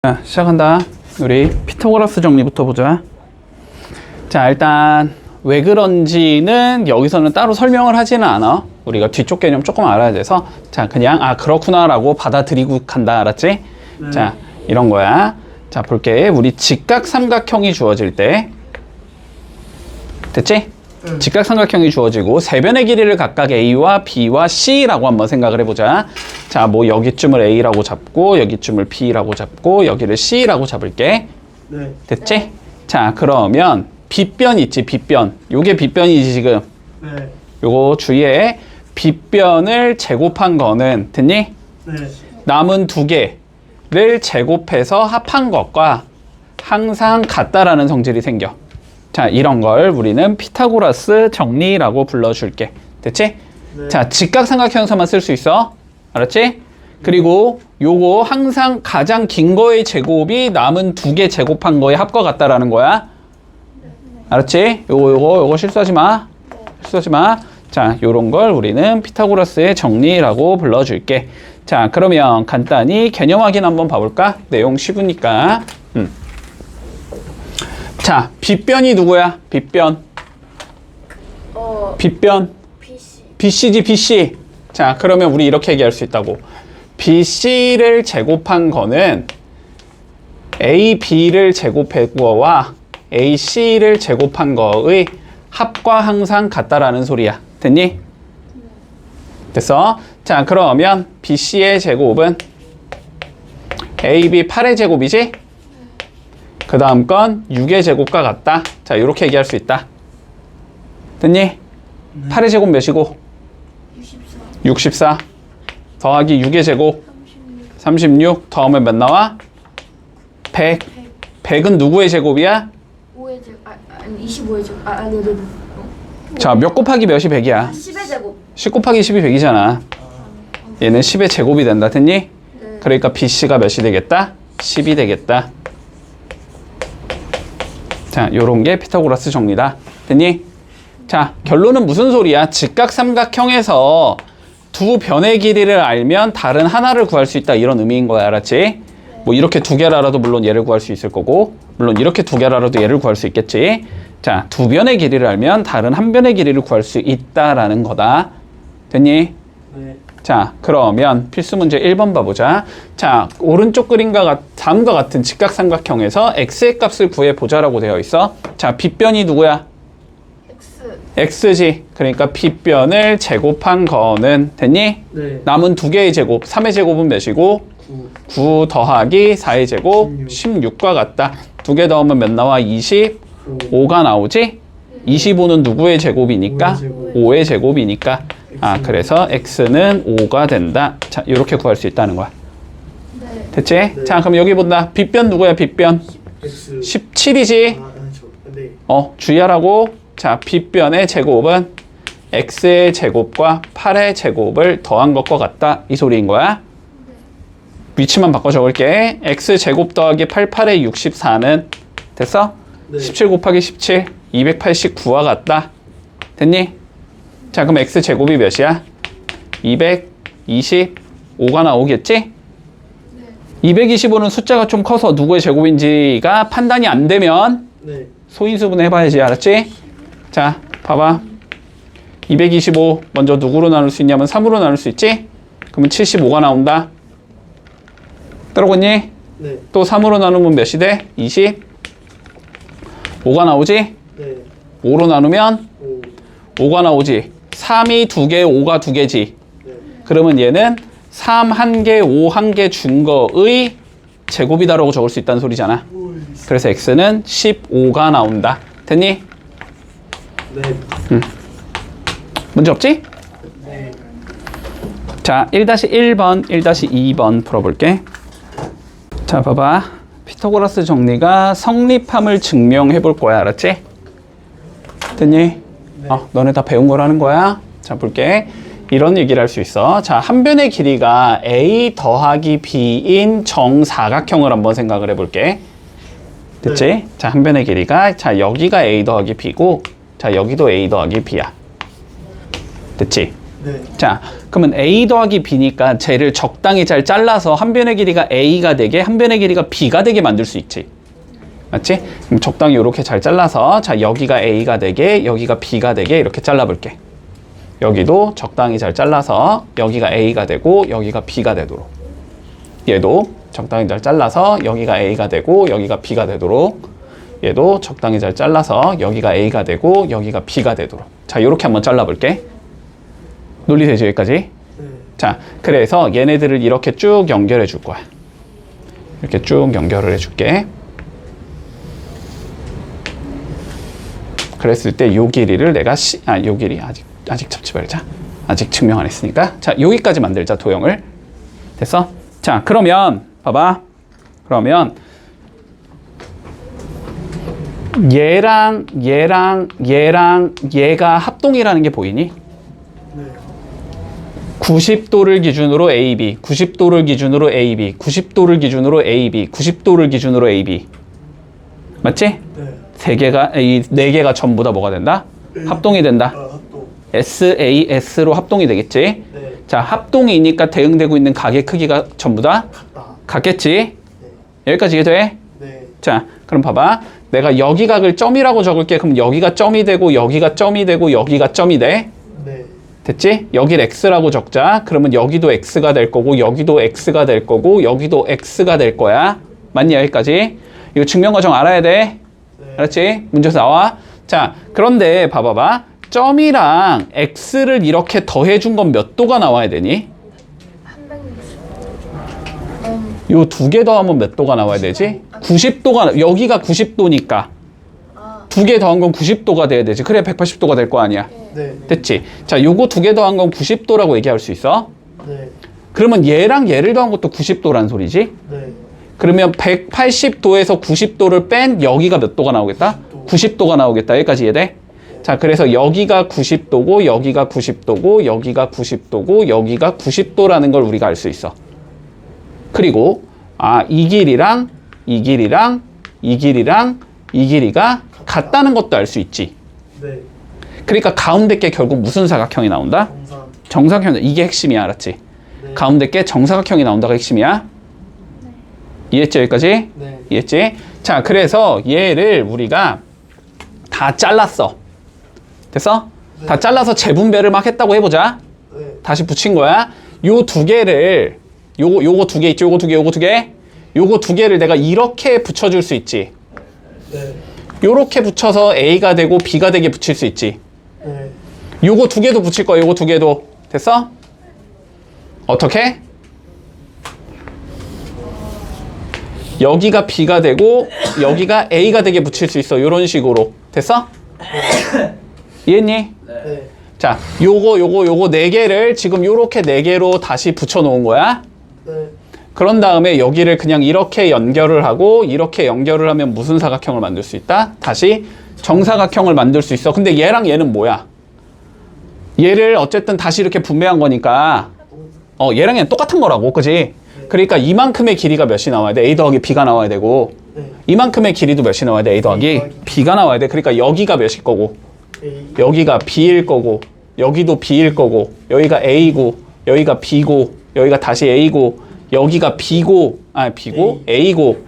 자, 시작한다. 우리 피타고라스 정리부터 보자. 자, 일단 왜 그런지는 여기서는 따로 설명을 하지는 않아. 우리가 뒤쪽 개념 조금 알아야 돼서 자, 그냥 그렇구나 라고 받아들이고 간다. 알았지? 네. 자, 이런 거야. 자, 볼게. 우리 직각삼각형이 주어질 때 됐지? 직각삼각형이 주어지고 세변의 길이를 각각 A와 B와 C라고 한번 생각을 해보자. 자, 뭐 여기쯤을 A라고 잡고 여기쯤을 B라고 잡고 여기를 C라고 잡을게. 네. 됐지? 자, 그러면 빗변 있지, 빗변. 요게 빗변이지 지금. 네. 요거 주위에 빗변을 제곱한 거는 됐니? 네. 남은 두 개를 제곱해서 합한 것과 항상 같다라는 성질이 생겨. 자, 이런 걸 우리는 피타고라스 정리라고 불러줄게. 됐지? 네. 자, 직각삼각형에서만 쓸 수 있어. 알았지? 그리고 요거 항상 가장 긴 거의 제곱이 남은 두 개 제곱한 거의 합과 같다라는 거야. 알았지? 요거 실수하지 마. 실수하지 마. 자, 요런 걸 우리는 피타고라스의 정리라고 불러줄게. 자, 그러면 간단히 개념 확인 한번 봐볼까? 내용 쉬우니까. 자, 빗변이 누구야? 빗변. 빗변. BC. BC지, BC. 자, 그러면 우리 이렇게 얘기할 수 있다고. BC를 제곱한 거는 AB를 제곱한 거와 AC를 제곱한 거의 합과 항상 같다라는 소리야. 됐니? 됐어? 자, 그러면 BC의 제곱은 AB 8의 제곱이지? 그 다음 건 6의 제곱과 같다. 자, 이렇게 얘기할 수 있다. 됐니? 8의 제곱 몇이고? 64. 64 더하기 6의 제곱 36. 36 더하면 몇 나와? 100. 100은 누구의 제곱이야? 5의 제곱. 아니 25의 제곱. 네네네. 자, 몇 곱하기 몇이 100이야? 10의 제곱. 10 곱하기 10이 100이잖아. 얘는 10의 제곱이 된다. 됐니? 네. 그러니까 BC가 몇이 되겠다? 10이 되겠다. 자, 요런 게 피타고라스 정리다. 됐니? 자, 결론은 무슨 소리야? 직각삼각형에서 두 변의 길이를 알면 다른 하나를 구할 수 있다. 이런 의미인 거야. 알았지? 뭐 이렇게 두 개를 알아도 물론 얘를 구할 수 있을 거고, 물론 이렇게 두 개를 알아도 얘를 구할 수 있겠지. 자, 두 변의 길이를 알면 다른 한 변의 길이를 구할 수 있다라는 거다. 됐니? 네. 자, 그러면 필수 문제 1번 봐보자. 자, 오른쪽 그림과 다음과 같은 직각삼각형에서 x의 값을 구해보자라고 되어 있어. 자, 빗변이 누구야? X. x지. 그러니까 빗변을 제곱한 거는 됐니? 네. 남은 두 개의 제곱, 3의 제곱은 몇이고? 9. 9 더하기 4의 제곱 16과 같다. 두 개 더하면 몇 나와? 25가 나오지? 25는 누구의 제곱이니까? 5의 제곱이니까. 그래서 x는 5가 된다. 자, 이렇게 구할 수 있다는 거야. 네. 됐지? 네. 자, 그럼 여기 본다. 빗변 누구야? 빗변. X. 17이지? 네. 주의하라고. 자, 빗변의 제곱은 x의 제곱과 8의 제곱을 더한 것과 같다. 이 소리인 거야. 위치만 바꿔 적을게. x 제곱 더하기 88의 64는 됐어? 네. 17 곱하기 17, 289와 같다. 됐니? 자, 그럼 x 제곱이 몇이야? 225가 나오겠지? 225는 숫자가 좀 커서 누구의 제곱인지가 판단이 안 되면 네. 소인수분 해봐야지. 알았지? 자, 봐봐. 225 먼저 누구로 나눌 수 있냐면 3으로 나눌 수 있지? 그러면 75가 나온다. 들어보니? 네. 또 3으로 나누면 몇이 돼? 25가 나오지? 네. 5로 나누면 5. 5가 나오지. 3이 2개, 5가 2개지. 네. 그러면 얘는 3 1개, 5 1개 준 거의 제곱이다라고 적을 수 있다는 소리잖아. 그래서 x는 15가 나온다. 됐니? 네. 문제 없지? 네. 자, 1-1번, 1-2번 풀어볼게. 자, 봐봐. 피타고라스 정리가 성립함을 증명해 볼 거야. 알았지? 됐니? 네. 너네 다 배운 거라는 거야. 자, 볼게. 이런 얘기를 할 수 있어. 자, 한 변의 길이가 A 더하기 B인 정사각형을 한번 생각을 해볼게. 됐지? 네. 자, 한 변의 길이가, 자, 여기가 A 더하기 B고, 자, 여기도 A 더하기 B야. 됐지? 네. 자, 그러면 A 더하기 B니까 쟤를 적당히 잘 잘라서 한 변의 길이가 A가 되게 한 변의 길이가 B가 되게 만들 수 있지. 맞지? 그럼 적당히 이렇게 잘 잘라서 자, 여기가 A가 되게 여기가 B가 되게 이렇게 잘라볼게. 여기도 적당히 잘 잘라서 여기가 A가 되고 여기가 B가 되도록. 얘도 적당히 잘 잘라서 여기가 A가 되고 여기가 B가 되도록. 얘도 적당히 잘 잘라서 여기가 A가 되고 여기가 B가 되도록. 자, 이렇게 한번 잘라볼게. 논리 되죠, 여기까지? 네. 자, 그래서 얘네들을 이렇게 쭉 연결해 줄 거야. 이렇게 쭉 연결을 해줄게. 그랬을 때 요 길이를 내가 요 길이 아직 잡지 말자. 아직 증명 안 했으니까. 자, 여기까지 만들자, 도형을. 됐어? 자, 그러면 봐봐. 그러면 얘랑 얘가 합동이라는 게 보이니? 네. 90도를 기준으로 AB, 90도를 기준으로 AB, 90도를 기준으로 AB, 90도를 기준으로 AB. 맞지? 네. 이 네 개가 전부 다 뭐가 된다? 합동이 된다. 합동. SAS로 합동이 되겠지? 네. 자, 합동이니까 대응되고 있는 각의 크기가 전부 다 같다. 같겠지? 네. 여기까지 이해돼? 네. 자, 그럼 봐봐. 내가 여기 각을 점이라고 적을게. 그럼 여기가 점이 되고 여기가 점이 되고 여기가 점이 돼. 네. 됐지? 여기를 X라고 적자. 그러면 여기도 X가 될 거고 여기도 X가 될 거고 여기도 X가 될 거야. 맞니? 여기까지? 이거 증명과정 알아야 돼. 네. 알았지? 문제에서 나와. 자, 그런데 봐봐봐. 점이랑 X를 이렇게 더해준 건 몇 도가 나와야 되니? 360. 요 두 개 더하면 몇 도가 나와야 되지? 90도가, 여기가 90도니까. 두 개 더한 건 90도가 돼야 되지. 그래 180도가 될 거 아니야. 네. 됐지? 자, 요거 두 개 더한 건 90도라고 얘기할 수 있어? 네. 그러면 얘랑 얘를 더한 것도 90도란 소리지? 네. 그러면 180도에서 90도를 뺀 여기가 몇 도가 나오겠다? 90도가 나오겠다. 여기까지 이해돼? 자, 그래서 여기가 90도고 여기가 90도고 여기가 90도고 여기가 90도라는 걸 우리가 알 수 있어. 그리고 이 길이랑 이 길이랑 이 길이랑 이 길이가 같다는 것도 알 수 있지. 네. 그러니까 가운데 게 결국 무슨 사각형이 나온다? 정상. 정사각형. 이게 핵심이야. 알았지? 네. 가운데 게 정사각형이 나온다가 핵심이야. 이해했지? 여기까지? 네. 이해했지? 자, 그래서 얘를 우리가 다 잘랐어. 됐어? 네. 다 잘라서 재분배를 막 했다고 해보자. 네. 다시 붙인 거야. 요 두 개를 요거 두 개 있죠? 요거 두 개, 요거 두 개. 요거 두 개를 내가 이렇게 붙여줄 수 있지. 네. 요렇게 붙여서 A가 되고 B가 되게 붙일 수 있지. 네. 요거 두 개도 붙일 거야. 요거 두 개도. 됐어? 어떻게? 여기가 B가 되고 여기가 A가 되게 붙일 수 있어. 요런 식으로. 됐어? 이해했니? 네. 자, 요거 네 개를 지금 요렇게 네 개로 다시 붙여 놓은 거야. 네. 그런 다음에 여기를 그냥 이렇게 연결을 하고 이렇게 연결을 하면 무슨 사각형을 만들 수 있다? 다시 정사각형을 만들 수 있어. 근데 얘랑 얘는 뭐야? 얘를 어쨌든 다시 이렇게 분배한 거니까 얘랑 얘는 똑같은 거라고. 그지? 그러니까 이만큼의 길이가 몇이 나와야 돼? A 더하기 B가 나와야 되고 네. 이만큼의 길이도 몇이 나와야 돼? A 더하기 B가 나와야 돼. 그러니까 여기가 몇일 거고 A. 여기가 B일 거고 여기도 B일 거고 여기가 A고 여기가 B고 여기가 다시 A고 여기가 B고 B고 A고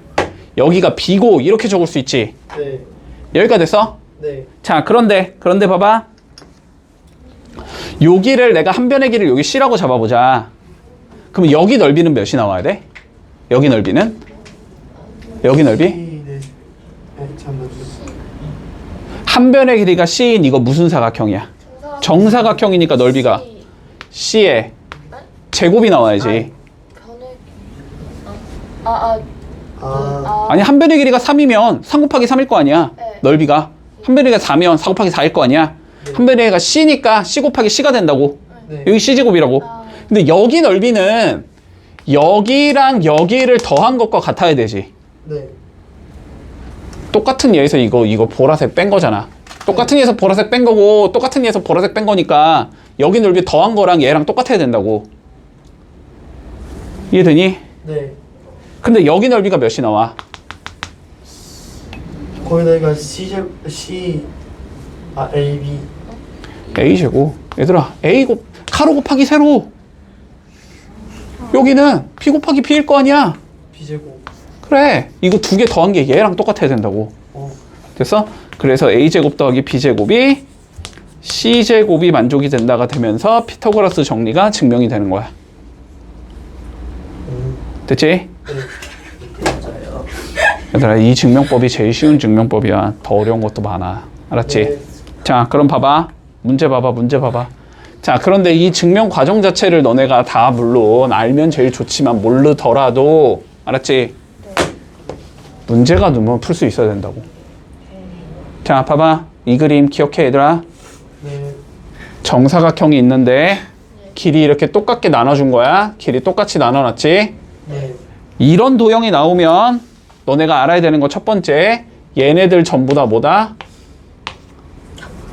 여기가 B고 이렇게 적을 수 있지. 네. 여기까지 됐어? 네. 자, 그런데 봐봐. 여기를 내가 한 변의 길이를 여기 C라고 잡아보자. 그럼 여기 넓이는 몇이 나와야 돼? 여기 넓이는? 여기 넓이? 네. 네. 잠깐만요. 한 변의 길이가 C인 이거 무슨 사각형이야? 정사각형이니까 넓이가 C에 제곱이 나와야지. 변의 아니, 한 변의 길이가 3이면 3 곱하기 3일 거 아니야. 네. 넓이가. 한 변의 길이가 4면 4 곱하기 4일 거 아니야. 한 변의 길이가 C니까 C 곱하기 C가 된다고. 네. 여기 C제곱이라고. 근데 여기 넓이는 여기랑 여기를 더한 것과 같아야 되지. 네. 똑같은 예에서 이거 보라색 뺀 거잖아. 똑같은 예에서 보라색 뺀 거고 똑같은 예에서 보라색 뺀 거니까 여기 넓이 더한 거랑 얘랑 똑같아야 된다고. 이해되니? 네. 근데 여기 넓이가 몇이 나와? 거기다가 A, B. A제곱. 얘들아, 가로 곱하기 세로. 여기는 b 곱하기 b일 거 아니야. B제곱. 그래. 이거 두 개 더한 게 얘랑 똑같아야 된다고. 됐어? 그래서 a제곱 더하기 b제곱이 c제곱이 만족이 된다가 되면서 피타고라스 정리가 증명이 되는 거야. 됐지? 네. 얘들아, 이 증명법이 제일 쉬운 증명법이야. 더 어려운 것도 많아. 알았지? 네. 자, 그럼 봐봐. 문제 봐봐. 자, 그런데 이 증명 과정 자체를 너네가 다 물론 알면 제일 좋지만 모르더라도, 알았지? 문제가 넣으면 풀 수 있어야 된다고. 자, 봐봐. 이 그림 기억해, 얘들아. 네. 정사각형이 있는데 길이 이렇게 똑같게 나눠준 거야. 길이 똑같이 나눠놨지? 네. 이런 도형이 나오면 너네가 알아야 되는 거 첫 번째, 얘네들 전부 다 뭐다?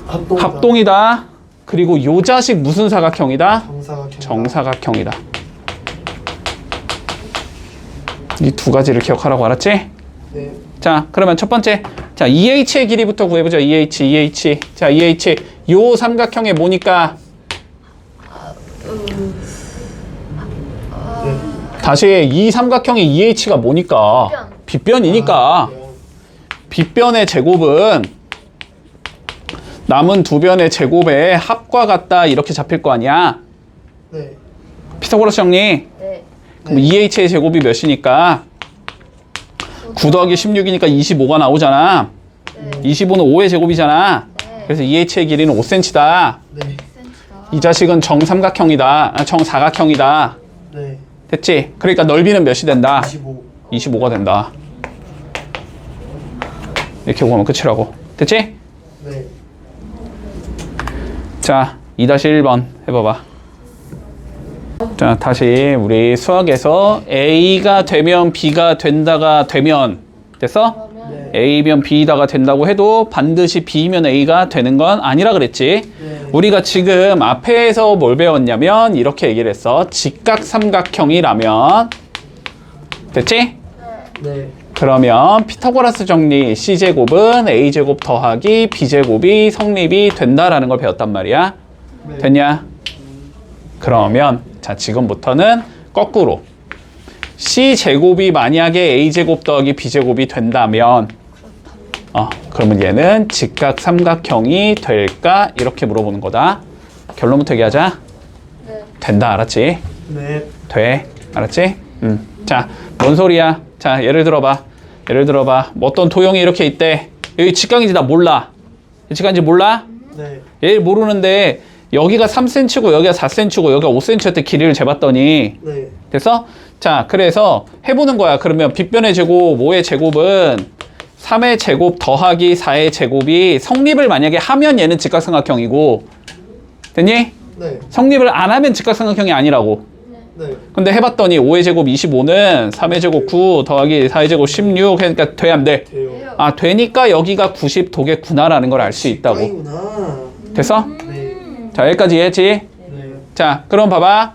합동이다. 그리고 요 자식 무슨 사각형이다? 정사각형이다. 이 두 가지를 기억하라고. 알았지? 네. 자, 그러면 첫 번째, 자, EH의 길이부터 구해보자. EH. 자, EH. 요 삼각형의 뭐니까? 다시 이 삼각형의 EH가 뭐니까? 빗변이니까. 빗변의 제곱은 남은 두 변의 제곱의 합과 같다 이렇게 잡힐 거 아니야? 네. 피타고라스 정리. 네. 그럼 EH의 제곱이 몇이니까? 9 더하기 16이니까 25가 나오잖아. 네. 25는 5의 제곱이잖아. 네. 그래서 EH의 길이는 5cm다. 네. 이 자식은 정삼각형이다. 정사각형이다. 네. 됐지? 그러니까 넓이는 몇이 된다? 25. 25가 된다. 이렇게 구하면 끝이라고. 됐지? 네. 자, 2-1번 해봐봐. 자, 다시 우리 수학에서 A가 되면 B가 된다가 되면 됐어? 네. A면 B다가 된다고 해도 반드시 B면 A가 되는 건 아니라 그랬지. 네. 우리가 지금 앞에서 뭘 배웠냐면 이렇게 얘기를 했어. 직각삼각형이라면 됐지? 네. 그러면 피타고라스 정리 C제곱은 A제곱 더하기 B제곱이 성립이 된다라는 걸 배웠단 말이야. 네. 됐냐? 그러면 자, 지금부터는 거꾸로 C제곱이 만약에 A제곱 더하기 B제곱이 된다면 그러면 얘는 직각삼각형이 될까? 이렇게 물어보는 거다. 결론부터 얘기하자. 네. 된다. 알았지? 네. 돼. 알았지? 자, 뭔 소리야? 자, 예를 들어봐. 뭐 어떤 도형이 이렇게 있대. 여기 직각인지 나 몰라. 직각인지 몰라? 네. 얘를 모르는데 여기가 3cm고 여기가 4cm고 여기가 5cm였대. 길이를 재봤더니 네. 됐어? 자, 그래서 해보는 거야. 그러면 빗변의 제곱 5의 제곱은 3의 제곱 더하기 4의 제곱이 성립을 만약에 하면 얘는 직각삼각형이고, 됐니? 네. 성립을 안 하면 직각삼각형이 아니라고. 네. 근데 해봤더니 5의 제곱 25는 3의 제곱 9 더하기 4의 제곱 16 그러니까 돼, 안 돼? 돼요. 아, 되니까 여기가 90 도겠구나라는 걸 알 수 있다고. 아이구나. 됐어? 네. 자, 여기까지 이해했지? 네. 자, 그럼 봐봐.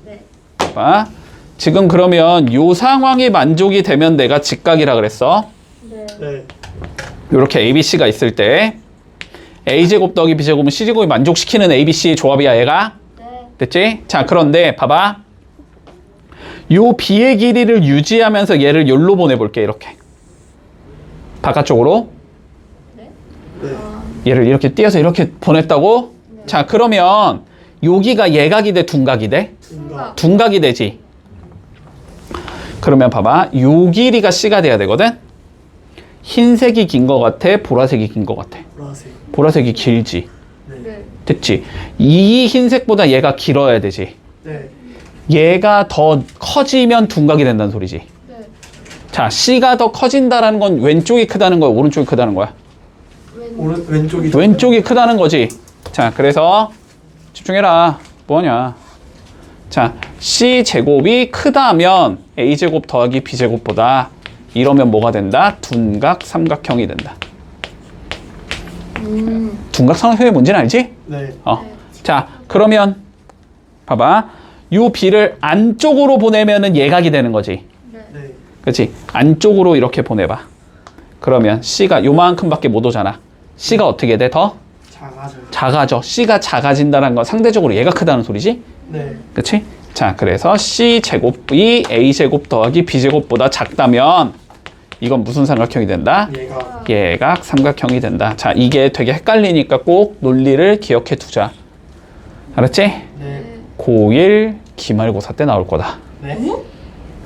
네. 봐봐. 지금 그러면 요 상황이 만족이 되면 내가 직각이라 그랬어. 네. 네. 요렇게 ABC가 있을 때 A제곱 더하기 B제곱은 C제곱이 만족시키는 ABC 조합이야, 얘가. 네. 됐지? 자, 그런데 봐봐. 요 B의 길이를 유지하면서 얘를 여기로 보내볼게, 이렇게. 바깥쪽으로. 네. 얘를 이렇게 띄어서 이렇게 보냈다고? 자, 그러면 여기가 예각이 돼, 둔각이 돼? 생각. 둔각이 되지. 그러면 봐봐. 요 길이가 C가 돼야 되거든? 흰색이 긴 거 같아? 보라색이 긴 거 같아? 보라색. 보라색이 길지. 네. 됐지? 이 흰색보다 얘가 길어야 되지. 네. 얘가 더 커지면 둔각이 된다는 소리지. 네. 자, C가 더 커진다라는 건 왼쪽이 크다는 거야? 오른쪽이 크다는 거야? 왼쪽이. 왼쪽이 크다는 거지. 자, 그래서 집중해라. 뭐하냐. 자, C제곱이 크다면 A제곱 더하기 B제곱보다 이러면 뭐가 된다? 둔각 삼각형이 된다. 둔각 삼각형의 문제는 알지? 네. 자, 그러면 봐봐. 요 B를 안쪽으로 보내면은 예각이 되는 거지. 네. 그렇지? 안쪽으로 이렇게 보내봐. 그러면 C가 요만큼밖에 못 오잖아. C가 어떻게 돼? 더? 작아져요. 작아져. C가 작아진다는 건 상대적으로 얘가 크다는 소리지? 네. 그치? 자, 그래서 C제곱이 A제곱 더하기 B제곱보다 작다면 이건 무슨 삼각형이 된다? 얘가 예각 삼각형이 된다. 자, 이게 되게 헷갈리니까 꼭 논리를 기억해 두자. 알았지? 네. 고1 기말고사 때 나올 거다. 네.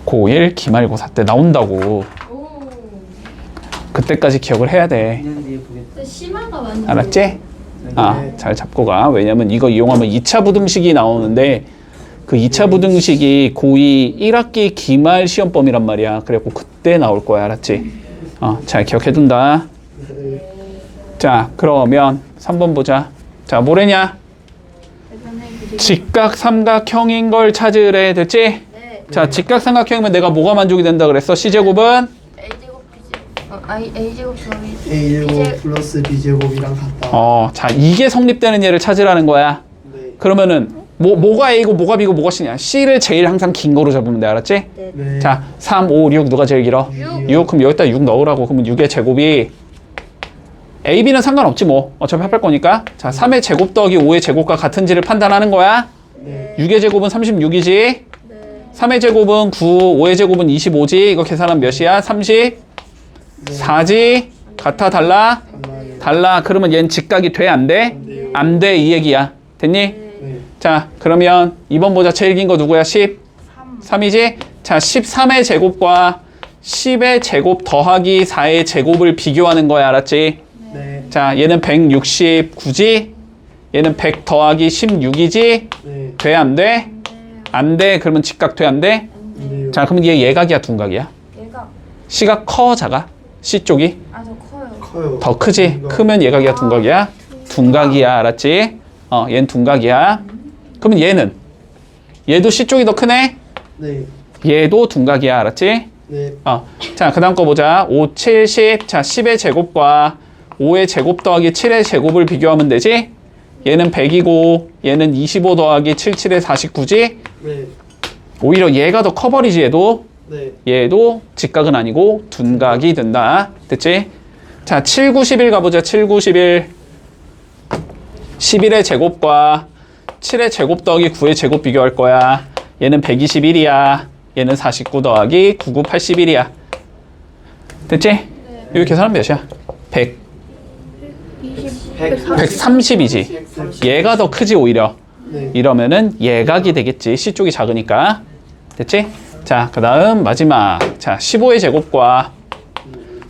고1 기말고사 때 나온다고. 오. 그때까지 기억을 해야 돼. 2년 뒤에 보겠다. 근데 심화가 완전. 알았지? 아, 네. 잘 잡고 가. 왜냐면 이거 이용하면 2차 부등식이 나오는데 그 2차 부등식이 고2 1학기 기말 시험범위란 말이야. 그래갖고 그때 나올 거야. 알았지? 잘 기억해 둔다. 네. 자, 그러면 3번 보자. 자, 뭐래냐? 대변의 길이. 직각 삼각형인 걸 찾으래. 됐지? 네. 자, 직각 삼각형이면 내가 뭐가 만족이 된다 그랬어? C제곱은? A제곱 B제곱. A제곱 더하기 A제곱 플러스 B제곱이랑 같다. 자, 이게 성립되는 예를 찾으라는 거야. 네. 그러면은 뭐가 A고 뭐가 B고 뭐가 C냐? C를 제일 항상 긴 거로 잡으면 돼. 알았지? 네. 네. 자, 3, 5, 6 누가 제일 길어? 6. 그럼 여기다 6 넣으라고. 그러면 6의 제곱이 A, B는 상관없지 뭐. 어차피 합할 거니까. 자, 3의 제곱 더하기 5의 제곱과 같은지를 판단하는 거야. 네. 6의 제곱은 36이지. 네. 3의 제곱은 9, 5의 제곱은 25지. 이거 계산하면 몇이야? 34지. 같아, 달라? 달라요. 달라. 그러면 얘는 직각이 돼, 안 돼? 돼요. 안 돼, 이 얘기야. 됐니? 네. 자, 그러면 2번 보자. 제일 긴 거 누구야? 13이지? 자, 13의 제곱과 10의 제곱 더하기 4의 제곱을 비교하는 거야. 알았지? 네. 자, 얘는 169지? 얘는 100 더하기 16이지? 네. 돼, 안 돼? 안 돼. 그러면 직각 돼, 안 돼? 네. 자, 그러면 얘 예각이야, 둔각이야? 얘가 C가 커, 작아? C 쪽이? 아주 커요. 커요. 더 크지? 이거. 크면 예각이야, 둔각이야? 둔각이야, 알았지? 얘는 둔각이야. 그러면 얘도 C 쪽이 더 크네? 네. 얘도 둔각이야, 알았지? 네. 자, 그 다음 거 보자. 5, 7, 10. 자, 10의 제곱과 5의 제곱 더하기 7의 제곱을 비교하면 되지? 얘는 100이고, 얘는 25 더하기 7, 7의 49지? 네. 오히려 얘가 더 커버리지, 얘도. 네. 얘도 직각은 아니고 둔각이 된다. 됐지? 자, 7, 9, 11 가보자. 7, 9, 11. 11의 제곱과 7의 제곱 더하기 9의 제곱 비교할 거야. 얘는 121이야. 얘는 49 더하기 99, 81이야. 됐지? 이거 계산하면 몇이야? 100. 130이지. 얘가 더 크지, 오히려. 네. 이러면은 예각이 되겠지. C 쪽이 작으니까. 됐지? 자, 그 다음 마지막. 자, 15의 제곱과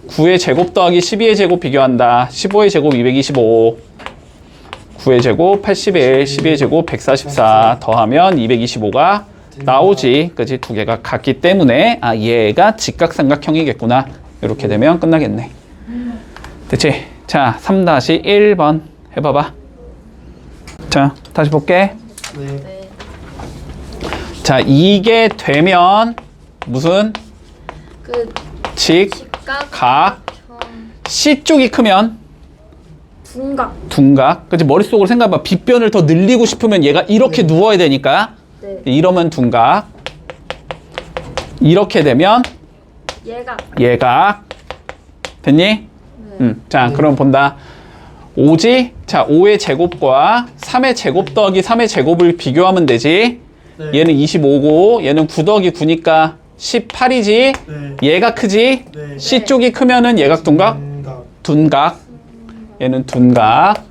9의 제곱 더하기 12의 제곱 비교한다. 15의 제곱 225. 9의 제곱 81, 12의 제곱 144 더하면 225가 나오지. 그지? 두 개가 같기 때문에 얘가 직각삼각형이겠구나. 이렇게 되면 끝나겠네. 됐지? 자, 3-1번 해봐봐. 자, 다시 볼게. 네. 네. 자, 이게 되면 무슨 그 직각 직각 C 쪽이 크면 둔각. 둔각. 그치? 머릿속으로 생각해봐. 빗변을 더 늘리고 싶으면 얘가 이렇게 누워야 되니까. 네. 이러면 둔각. 이렇게 되면 얘가 예각. 됐니? 네. 자, 그럼 본다. 5지? 자, 5의 제곱과 3의 제곱 더하기 3의 제곱을 비교하면 되지. 네. 얘는 25고 얘는 9 더하기 9니까 18이지. 네. 얘가 크지? 네. C 쪽이 크면은 얘각 둔각? 둔각. 둔각. 얘는 둔각.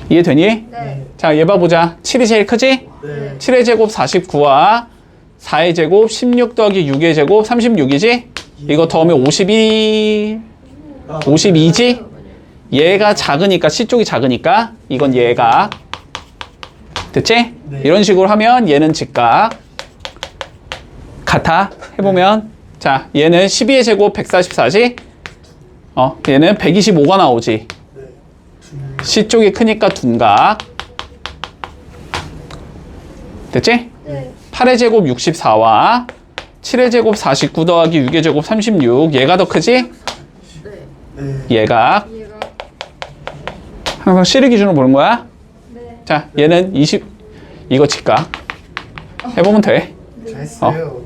이해되니? 네. 자, 얘 봐보자. 7이 제일 크지? 네. 7의 제곱 49와 4의 제곱 16 더하기 6의 제곱 36이지? 이거 더하면 52, 52지? 얘가 작으니까, C 쪽이 작으니까 이건 얘가. 됐지? 네. 이런 식으로 하면 얘는 직각. 같아. 해보면 자, 얘는 12의 제곱 144지? 얘는 125가 나오지. 네. C 쪽이 크니까 둔각. 됐지? 네. 8의 제곱 64와 7의 제곱 49 더하기 6의 제곱 36. 얘가 더 크지? 네. 네. 얘가. 얘가 항상 C를 기준으로 보는 거야. 네. 자, 얘는 20. 이거 직각. 해보면 돼. 잘했어요.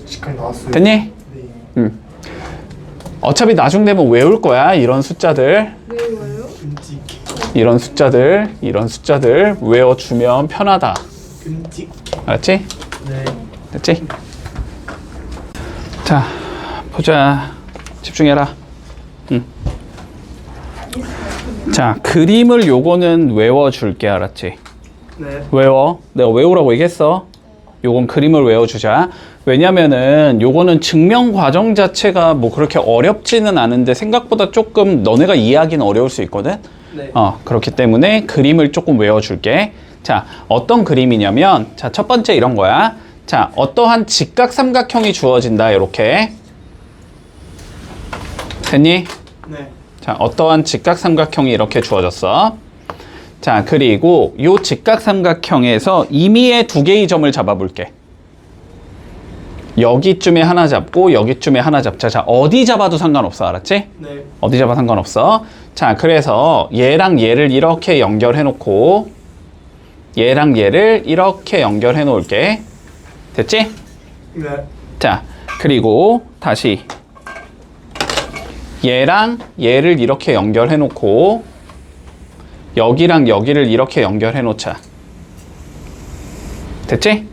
직각 나왔어요. 됐니? 네. 어차피 나중 되면 외울 거야. 이런 숫자들. 외워요? 왠지 이런 숫자들 외워주면 편하다. 끔찍해. 알았지? 네. 됐지? 자, 보자. 집중해라. 자, 그림을 요거는 외워줄게. 알았지? 네. 외워. 내가 외우라고 얘기했어. 요건 그림을 외워주자. 왜냐면은 요거는 증명 과정 자체가 뭐 그렇게 어렵지는 않은데 생각보다 조금 너네가 이해하기는 어려울 수 있거든. 네. 그렇기 때문에 그림을 조금 외워줄게. 자, 어떤 그림이냐면, 자, 첫 번째 이런 거야. 자, 어떠한 직각삼각형이 주어진다. 이렇게. 됐니? 네. 자, 어떠한 직각삼각형이 이렇게 주어졌어. 자, 그리고 요 직각삼각형에서 임의의 두 개의 점을 잡아볼게. 여기쯤에 하나 잡고 여기쯤에 하나 잡자. 자, 어디 잡아도 상관없어. 알았지? 네. 어디 잡아 상관없어. 자, 그래서 얘랑 얘를 이렇게 연결해 놓고 얘랑 얘를 이렇게 연결해 놓을게. 됐지? 네. 자, 그리고 다시 얘랑 얘를 이렇게 연결해 놓고 여기랑 여기를 이렇게 연결해 놓자. 됐지?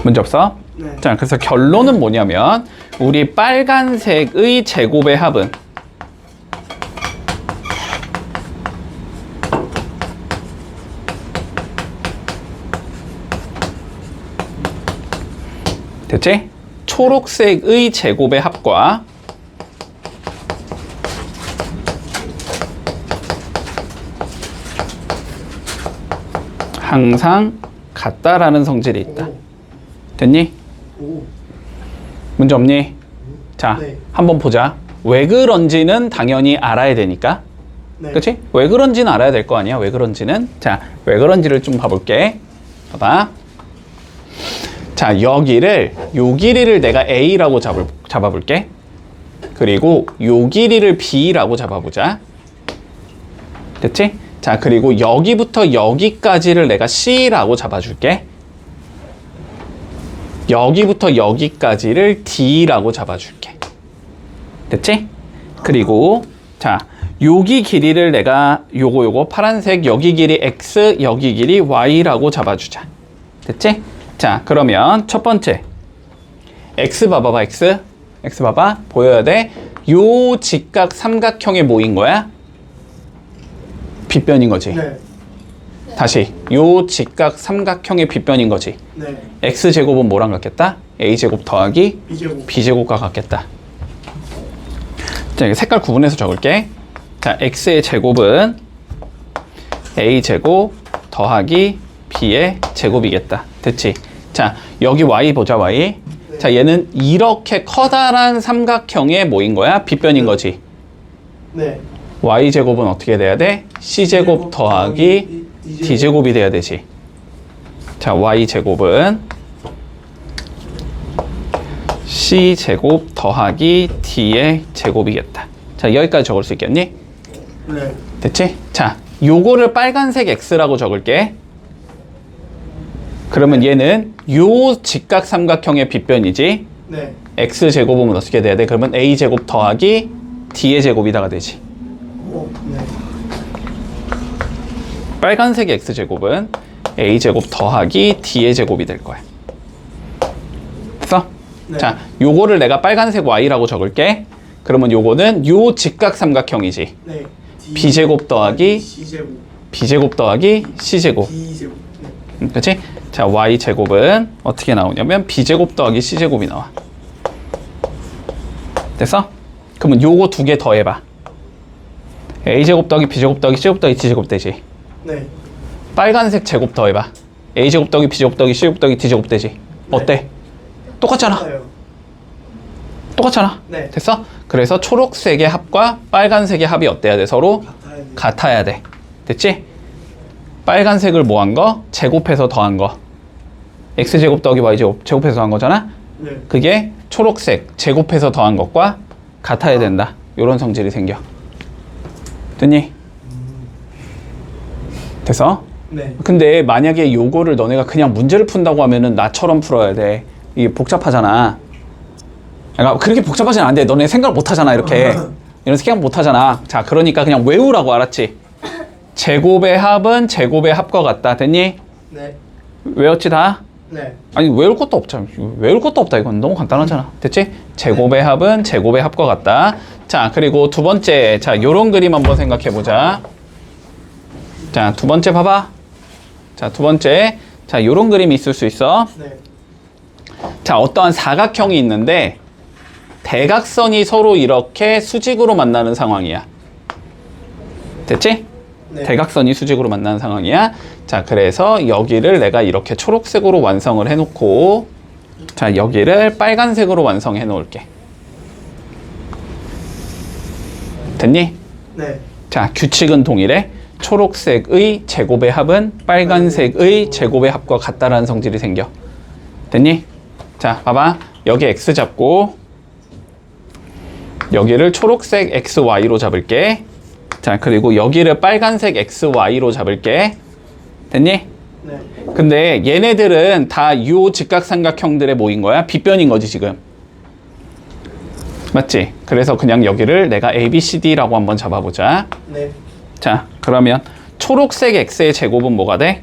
문제 없어? 네. 자, 그래서 결론은 뭐냐면 우리 빨간색의 제곱의 합은 됐지? 초록색의 제곱의 합과 항상 같다라는 성질이 있다. 됐니? 오. 문제 없니? 자, 네. 한번 보자. 왜 그런지는 당연히 알아야 되니까. 네. 그치? 왜 그런지는 알아야 될 거 아니야? 왜 그런지는. 자, 왜 그런지를 좀 봐볼게. 봐봐. 자, 여기를, 요 길이를 내가 A라고 잡아볼게. 그리고 요 길이를 B라고 잡아보자. 됐지? 자, 그리고 여기부터 여기까지를 내가 C라고 잡아줄게. 여기부터 여기까지를 D라고 잡아줄게. 됐지? 그리고 자, 여기 길이를 내가 요거 파란색 여기 길이 X, 여기 길이 Y라고 잡아주자. 됐지? 자, 그러면 첫 번째 X 봐봐. X 봐봐. 보여야 돼. 요 직각 삼각형에 뭐인 거야? 빗변인 거지. 네. 다시 요 직각 삼각형의 빗변인 거지. 네. X제곱은 뭐랑 같겠다? A제곱 더하기 B제곱. B제곱과 같겠다. 자, 색깔 구분해서 적을게. 자, X의 제곱은 A제곱 더하기 B의 제곱이겠다. 됐지? 자, 여기 Y 보자, Y. 네. 자, 얘는 이렇게 커다란 삼각형의 뭐인 거야? 빗변인 거지. 네. Y제곱은 어떻게 돼야 돼? C제곱 더하기 D제곱이 돼야 되지. 자, Y제곱은 C제곱 더하기 D의 제곱이겠다. 자, 여기까지 적을 수 있겠니? 네. 됐지? 자, 요거를 빨간색 X라고 적을게. 그러면 얘는 요 직각삼각형의 빗변이지. 네. X제곱은 어떻게 돼야 돼? 그러면 A제곱 더하기 D의 제곱이다가 되지. 오. 네. 빨간색 X제곱은 A제곱 더하기 D의 제곱이 될 거야. 됐어? 네. 자, 요거를 내가 빨간색 Y라고 적을게. 그러면 요거는 요 직각삼각형이지. 네. D B제곱 더하기 C제곱. B제곱 더하기 C제곱. D제곱. 네. 그치? 자, Y제곱은 어떻게 나오냐면 B제곱 더하기 C제곱이 나와. 됐어? 그러면 요거 두 개 더해봐. A제곱 더하기 B제곱 더하기 C제곱 더하기 D제곱 되지. 네. 빨간색 제곱 더해봐. A제곱 더하기 B제곱 더하기 C제곱 더하기 D제곱 되지. 어때? 똑같잖아. 맞아요. 똑같잖아. 네. 됐어? 그래서 초록색의 합과 빨간색의 합이 어때야 돼? 서로 같아야 돼. 같아야 돼. 됐지? 빨간색을 뭐 한 거? 제곱해서 더한 거. X제곱 더하기 Y제곱 제곱해서 더한 거잖아? 네. 그게 초록색 제곱해서 더한 것과 같아야 된다. 요런 성질이 생겨. 됐니? 됐어? 네. 근데 만약에 요거를 너네가 그냥 문제를 푼다고 하면은 나처럼 풀어야 돼. 이게 복잡하잖아. 그러니까 그렇게 복잡하진 않은데 너네 생각을 못 하잖아, 이렇게. 이런 생각 못 하잖아. 자, 그러니까 그냥 외우라고, 알았지? 제곱의 합은 제곱의 합과 같다. 됐니? 네. 외웠지 다? 네. 아니, 외울 것도 없잖아. 외울 것도 없다. 이건 너무 간단하잖아. 됐지? 제곱의 합은 제곱의 합과 같다. 자, 그리고 두 번째. 자, 요런 그림 한번 생각해 보자. 자, 두 번째 봐봐. 자, 두 번째. 자, 요런 그림이 있을 수 있어. 네. 자, 어떠한 사각형이 있는데 대각선이 서로 이렇게 수직으로 만나는 상황이야. 됐지? 네. 대각선이 수직으로 만나는 상황이야. 자, 그래서 여기를 내가 이렇게 초록색으로 완성을 해놓고, 자, 여기를 빨간색으로 완성해 놓을게. 됐니? 네. 자, 규칙은 동일해. 초록색의 제곱의 합은 빨간색의 제곱의 합과 같다라는 성질이 생겨. 됐니? 자, 봐봐. 여기 x 잡고 여기를 초록색 xy로 잡을게. 자, 그리고 여기를 빨간색 xy로 잡을게. 됐니? 네. 근데 얘네들은 다 요 직각삼각형들에 모인 거야. 빗변인 거지 지금. 맞지? 그래서 그냥 여기를 내가 ABCD라고 한번 잡아보자. 네. 자, 그러면 초록색 x의 제곱은 뭐가 돼?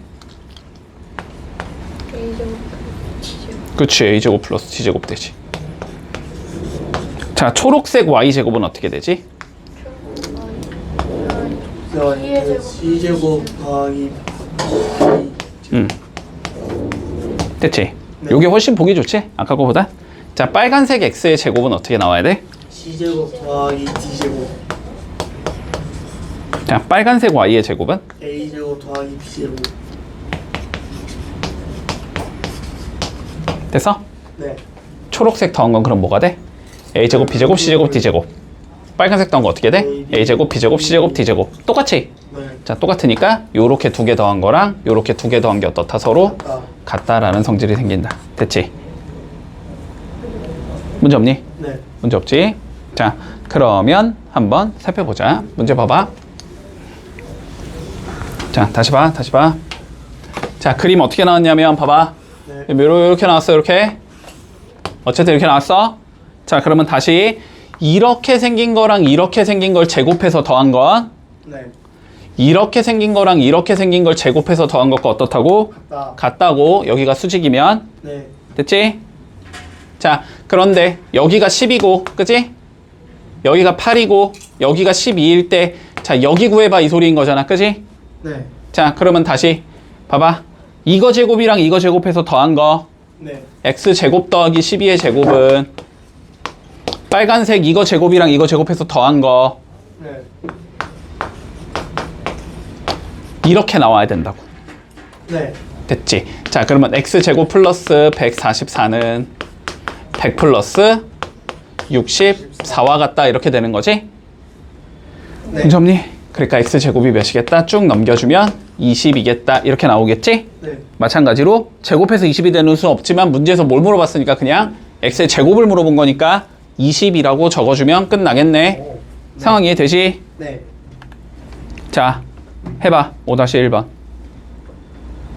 A제곱 T제곱. 그치, a제곱 플러스 t제곱 되지. 자, 초록색 y제곱은 어떻게 되지? C제곱 더하기 됐지? 네. 요게 훨씬 보기 좋지? 아까 거보다? 자, 빨간색 x의 제곱은 어떻게 나와야 돼? C제곱 더하기 D제곱 자, 빨간색 y의 제곱은? A제곱 더하기 B제곱. 됐어? 네. 초록색 더한 건 그럼 뭐가 돼? a제곱, b제곱, c제곱, d제곱. 빨간색 더한 거 어떻게 돼? a제곱, b제곱, c제곱, d제곱. 똑같이? 네. 자, 똑같으니까 요렇게 두 개 더한 거랑 요렇게 두 개 더한 게 어떻다? 서로 아. 같다라는 성질이 생긴다. 됐지? 문제 없니? 네. 문제 없지? 자, 그러면 한번 살펴보자. 문제 봐봐. 자, 다시 봐. 다시 봐. 자, 그림 어떻게 나왔냐면 봐봐. 네. 이렇게 나왔어. 이렇게. 어쨌든 이렇게 나왔어. 자, 그러면 다시 이렇게 생긴 거랑 이렇게 생긴 걸 제곱해서 더한 건 네. 이렇게 생긴 거랑 이렇게 생긴 걸 제곱해서 더한 것과 어떻다고? 같다. 같다고. 여기가 수직이면. 네. 됐지? 자, 그런데 여기가 10이고, 그치? 여기가 8이고, 여기가 12일 때, 자, 여기 구해봐 이 소리인 거잖아, 그치? 네. 자, 그러면 다시 봐봐. 이거 제곱이랑 이거 제곱해서 더한 거, 네. x제곱 더하기 12의 제곱은 빨간색 이거 제곱이랑 이거 제곱해서 더한 거 네. 이렇게 나와야 된다고. 네. 됐지? 자, 그러면 x제곱 플러스 144는 100 플러스 64와 같다 이렇게 되는 거지? 네. 문제 없니? 그러니까 x제곱이 몇이겠다? 쭉 넘겨주면 20이겠다 이렇게 나오겠지? 네. 마찬가지로 제곱해서 20이 되는 수는 없지만 문제에서 뭘 물어봤으니까 그냥 x의 제곱을 물어본 거니까 20이라고 적어주면 끝나겠네. 오. 네. 상황 이해되지? 네. 자, 해봐. 5-1번.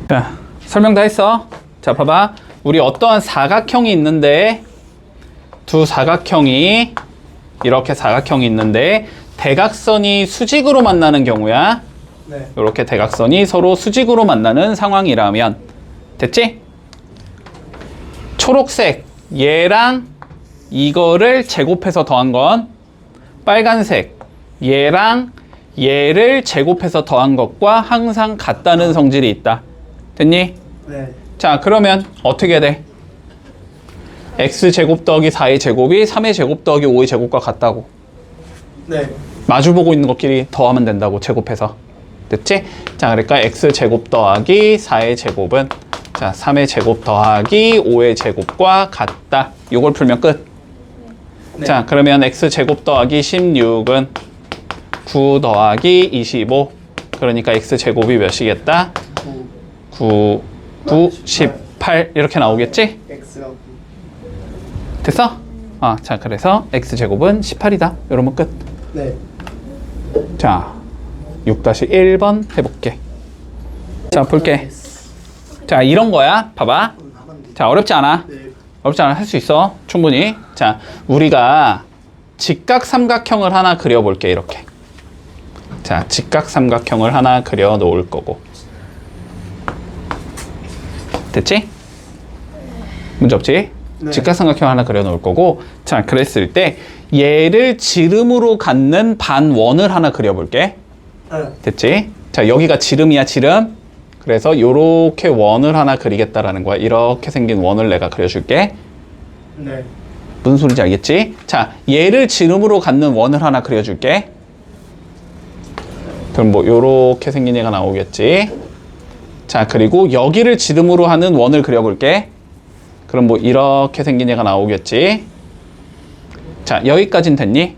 자, 설명 다 했어. 자, 봐봐. 우리 어떠한 사각형이 있는데 두 사각형이 이렇게 사각형이 있는데 대각선이 수직으로 만나는 경우야. 네. 이렇게 대각선이 서로 수직으로 만나는 상황이라면 됐지? 초록색 얘랑 이거를 제곱해서 더한 건 빨간색 얘랑 얘를 제곱해서 더한 것과 항상 같다는 성질이 있다. 됐니? 네. 자, 그러면 어떻게 돼? x제곱 더하기 4의 제곱이 3의 제곱 더하기 5의 제곱과 같다고. 네. 마주보고 있는 것끼리 더하면 된다고, 제곱해서. 됐지? 자, 그러니까 x제곱 더하기 4의 제곱은 자, 3의 제곱 더하기 5의 제곱과 같다. 요걸 풀면 끝. 네. 자, 그러면 x제곱 더하기 16은 9 더하기 25. 그러니까 x제곱이 몇이겠다? 9, 18 이렇게 나오겠지? X가 9. 됐어? 아, 자, 그래서 x제곱은 18이다. 이러면 끝. 네. 자, 6-1번 해볼게. 자, 볼게. 자, 이런 거야. 봐봐. 자, 어렵지 않아. 네. 어렵지 않아. 할 수 있어. 충분히. 자, 우리가 직각삼각형을 하나 그려볼게. 이렇게. 자, 직각삼각형을 하나 그려 놓을 거고. 됐지? 문제 없지? 네. 직각삼각형 하나 그려 놓을 거고. 자, 그랬을 때 얘를 지름으로 갖는 반원을 하나 그려볼게. 네. 됐지? 자, 여기가 지름이야, 지름. 그래서 요렇게 원을 하나 그리겠다라는 거야. 이렇게 생긴 원을 내가 그려줄게. 네. 무슨 소리인지 알겠지? 자, 얘를 지름으로 갖는 원을 하나 그려줄게. 그럼 뭐 요렇게 생긴 애가 나오겠지? 자, 그리고 여기를 지름으로 하는 원을 그려볼게. 그럼 뭐 이렇게 생긴 애가 나오겠지? 자, 여기까진 됐니?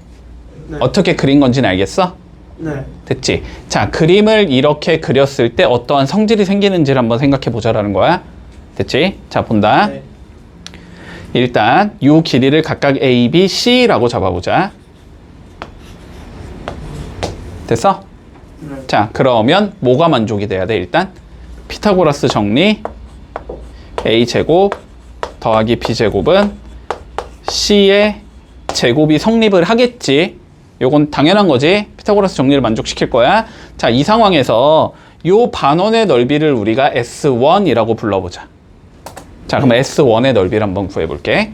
네. 어떻게 그린 건지는 알겠어? 네. 됐지? 자, 그림을 이렇게 그렸을 때 어떠한 성질이 생기는지를 한번 생각해 보자라는 거야. 됐지? 자, 본다. 네. 일단 요 길이를 각각 A, B, C라고 잡아보자. 됐어? 네. 자, 그러면 뭐가 만족이 돼야 돼? 일단 피타고라스 정리 A제곱 더하기 B제곱은 C의 제곱이 성립을 하겠지. 요건 당연한 거지. 피타고라스 정리를 만족시킬 거야. 자, 이 상황에서 요 반원의 넓이를 우리가 S1이라고 불러보자. 자, 그럼 S1의 넓이를 한번 구해볼게.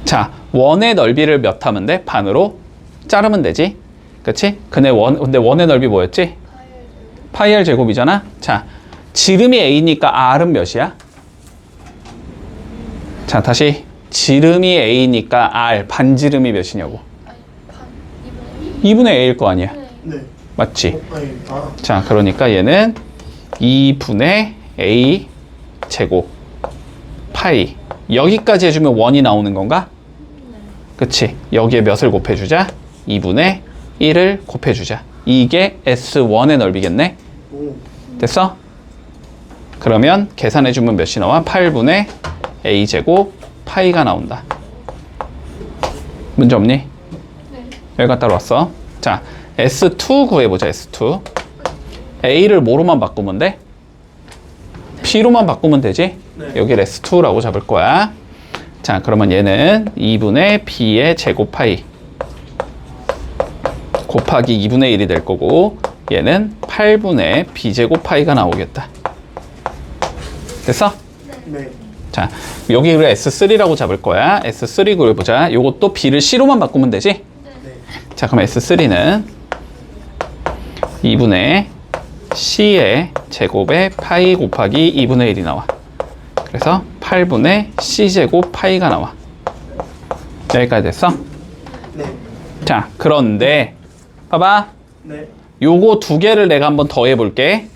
자, 원의 넓이를 몇 하면 돼? 반으로 자르면 되지. 그치? 근데 원의 넓이 뭐였지? 파이 R 제곱이잖아. 자, 지름이 A니까 R은 몇이야? 자, 다시 지름이 A니까 R, 반지름이 몇이냐고. 아니, 반 2분의 2분의 A일 거 아니야. 네. 맞지? 아니, 아. 자, 그러니까 얘는 2분의 A 제곱 파이. 여기까지 해주면 원이 나오는 건가? 그치? 여기에 몇을 곱해주자? 2분의 1을 곱해주자. 이게 S1의 넓이겠네? 오. 됐어? 그러면 계산해주면 몇이 나와? 8분의 A 제곱 파이가 나온다. 문제 없니? 네. 여기가 따로 왔어. 자, S2 구해보자. S2 A를 뭐로만 바꾸면 돼? P로만 바꾸면 되지? 네. 여기를 S2라고 잡을 거야. 자, 그러면 얘는 2분의 B의 제곱 파이 곱하기 2분의 1이 될 거고, 얘는 8분의 B제곱 파이가 나오겠다. 됐어? 네. 자, 여기를 S3라고 잡을 거야. S3 그려보자. 요것도 B를 C로만 바꾸면 되지? 네. 자, 그럼 S3는 2분의 C의 제곱에 파이 곱하기 2분의 1이 나와. 그래서 8분의 C제곱 파이가 나와. 여기까지 됐어? 네. 자, 그런데 봐봐. 네. 요거 두 개를 내가 한번 더해 볼게.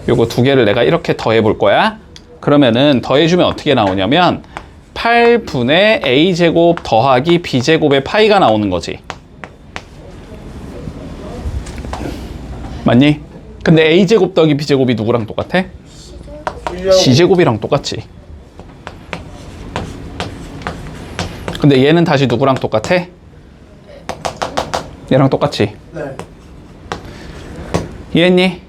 요거 두 개를 내가 이렇게 더해 볼 거야. 그러면은 더해주면 어떻게 나오냐면 8분의 A제곱 더하기 B제곱의 파이가 나오는 거지. 맞니? 근데 A제곱 더하기 B제곱이 누구랑 똑같아? C제곱이랑 똑같지. 근데 얘는 다시 누구랑 똑같아? 얘랑 똑같지. 네. 이해했니?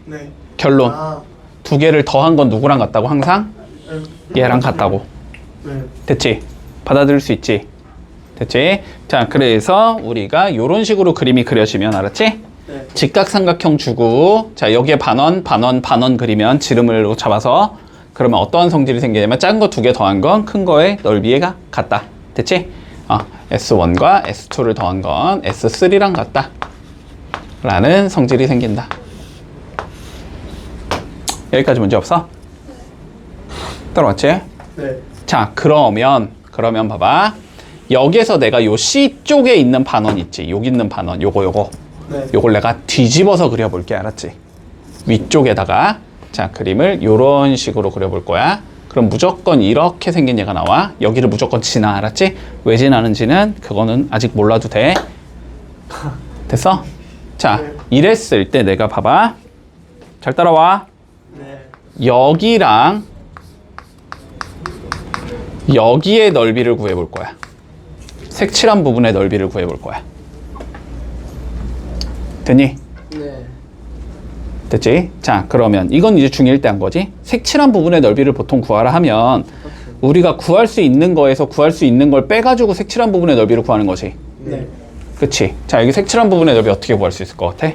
네. 결론. 아. 두 개를 더한 건 누구랑 같다고? 항상 네. 얘랑 같다고. 네. 됐지? 받아들일 수 있지? 됐지? 자, 그래서 우리가 이런 식으로 그림이 그려지면, 알았지? 네. 직각삼각형 주고, 자, 여기에 반원 그리면 지름을 잡아서, 그러면 어떠한 성질이 생기냐면 작은 거 두 개 더한 건 큰 거의 넓이가 같다. 됐지? S1과 S2를 더한 건 S3랑 같다. 라는 성질이 생긴다. 여기까지 문제 없어? 따라왔지? 네. 자, 그러면 봐봐. 여기에서 내가 요 C 쪽에 있는 반원 있지? 여기 있는 반원, 요거. 네. 요걸 내가 뒤집어서 그려볼게, 알았지? 위쪽에다가, 자, 그림을 요런 식으로 그려볼 거야. 그럼 무조건 이렇게 생긴 얘가 나와. 여기를 무조건 지나, 알았지? 왜 지나는지는 그거는 아직 몰라도 돼. 됐어? 자, 네. 이랬을 때 내가 봐봐. 잘 따라와. 네. 여기랑 여기의 넓이를 구해볼 거야. 색칠한 부분의 넓이를 구해볼 거야. 됐니? 네. 됐지? 자, 그러면 이건 이제 중1 때 한 거지. 색칠한 부분의 넓이를 보통 구하라 하면 우리가 구할 수 있는 거에서 구할 수 있는 걸 빼가지고 색칠한 부분의 넓이를 구하는 거지. 네. 그치? 자, 여기 색칠한 부분의 넓이 어떻게 구할 수 있을 것 같아?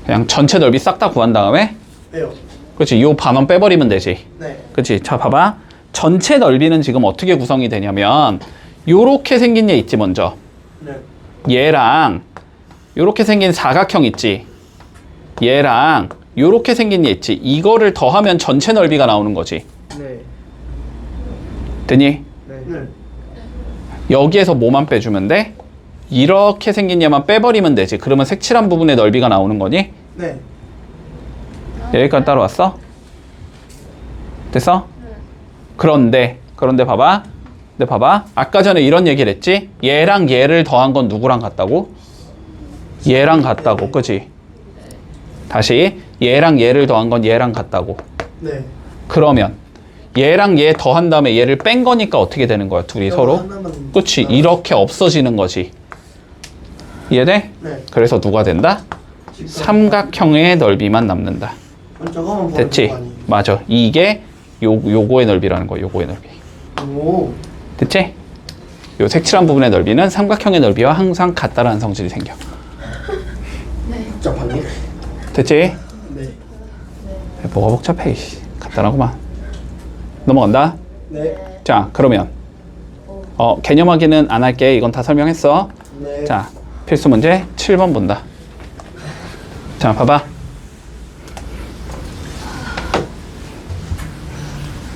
그냥 전체 넓이 싹 다 구한 다음에 빼요. 그치? 요 반원 빼버리면 되지. 네. 그치? 자, 봐봐. 전체 넓이는 지금 어떻게 구성이 되냐면 요렇게 생긴 얘 있지 먼저. 네. 얘랑 요렇게 생긴 사각형 있지. 얘랑 요렇게 생긴 얘 있지. 이거를 더하면 전체 넓이가 나오는 거지. 네. 됐니? 네. 네. 여기에서 뭐만 빼주면 돼? 이렇게 생긴 얘만 빼버리면 되지. 그러면 색칠한 부분의 넓이가 나오는 거니? 네. 여기까지 따라왔어? 됐어? 그런데 봐봐. 근데 봐봐. 아까 전에 이런 얘기를 했지? 얘랑 얘를 더한 건 누구랑 같다고? 얘랑 같다고. 그치? 다시. 얘랑 얘를 더한 건 얘랑 같다고. 네. 그러면 얘랑 얘 더한 다음에 얘를 뺀 거니까 어떻게 되는 거야? 둘이 서로? 하나만 그치? 이렇게 없어지는 거지. 이해돼? 네. 그래서 누가 된다? 삼각형의 넓이만 남는다. 저거만 됐지? 맞아. 이게 요거의 넓이라는 거야. 요거의 넓이. 오. 됐지? 요 색칠한 부분의 넓이는 삼각형의 넓이와 항상 같다라는 성질이 생겨. 복잡하네. 됐지? 네. 뭐가 복잡해? 이씨. 간단하구만. 넘어간다. 네. 자, 그러면 개념 확인은 안 할게. 이건 다 설명했어. 네. 자, 필수 문제 7번 본다. 자, 봐봐.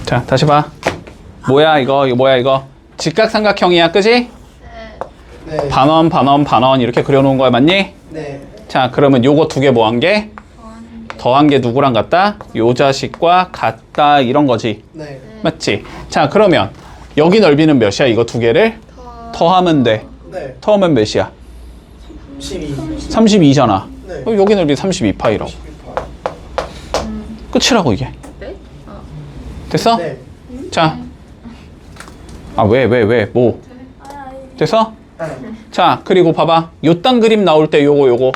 자, 다시 봐. 뭐야 이거? 이거 뭐야 이거? 직각삼각형이야, 그지? 네. 반원 이렇게 그려놓은 거야, 맞니? 네. 자, 그러면 요거 두 개 뭐 한 게? 더한 게 누구랑 같다? 요 자식과 같다 이런 거지. 네. 맞지? 자, 그러면 여기 넓이는 몇이야? 이거 두 개를 더하면 돼. 네. 더하면 몇이야? 12. 32잖아. 네. 그럼 여기 넓이 32파이라고. 끝이라고 이게. 됐어? 네. 자. 아, 왜? 뭐? 됐어? 네. 자, 그리고 봐봐. 요딴 그림 나올 때 요거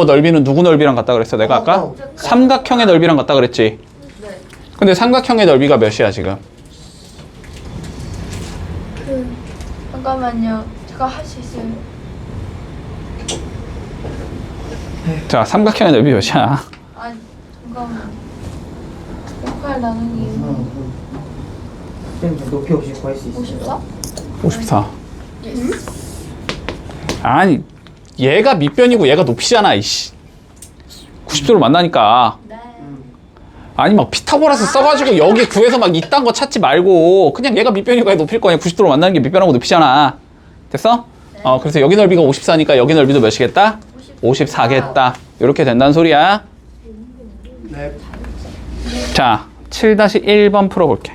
넓이는 누구 넓이랑 같다 그랬어? 내가 아까? 삼각형의 넓이랑 같다 그랬지? 근데 삼각형의 넓이가 몇이야, 지금? 잠깐만요. 제가 할 수 있어요. 자, 삼각형의 넓이 몇이야? 아, 잠깐만. 6할 나누기 쌤, 높이 없이 구할 수 있어요. 54? 54. 아니, 얘가 밑변이고 얘가 높이잖아, 이씨. 90도로 만나니까. 네. 아니, 막 피타고라스 써가지고 여기 구해서 막 이딴 거 찾지 말고 그냥 얘가 밑변이고 얘 높일 거냐. 90도로 만나는 게 밑변하고 높이잖아. 됐어? 그래서 여기 넓이가 54니까 여기 넓이도 몇이겠다? 54겠다. 이렇게 된다는 소리야. 네. 자, 7-1번 풀어볼게.